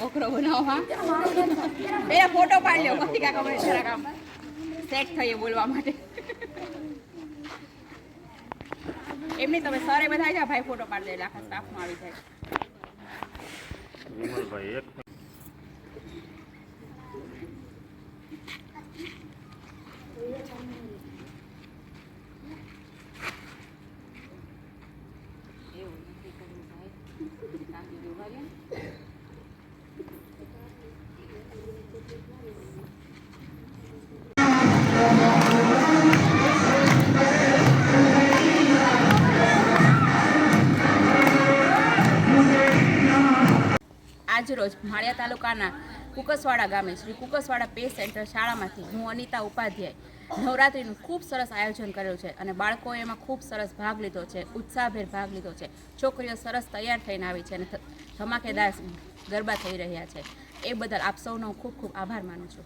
બકરો બનાવો બે ફોટો પાડી લ્યો પછી કાકા મને જરાક આમ સેટ થઈએ બોલવા માટે એમની તમે સરે બધા આવી જાય ભાઈ ફોટો પાડી દે આખા સ્ટાફમાં આવી જાય વિમલભાઈ એક આજરોજ માળિયા તાલુકાના કુકસવાડા ગામે શ્રી કુકસવાડા પે સેન્ટર શાળામાંથી હું અનિતા ઉપાધ્યાય નવરાત્રિનું ખૂબ સરસ આયોજન કર્યું છે અને બાળકોએ એમાં ખૂબ સરસ ભાગ લીધો છે, ઉત્સાહભેર ભાગ લીધો છે. છોકરીઓ સરસ તૈયાર થઈને આવી છે અને ધમાકેદાર ગરબા થઈ રહ્યા છે. એ બદલ આપ સૌનો ખૂબ ખૂબ આભાર માનું છું.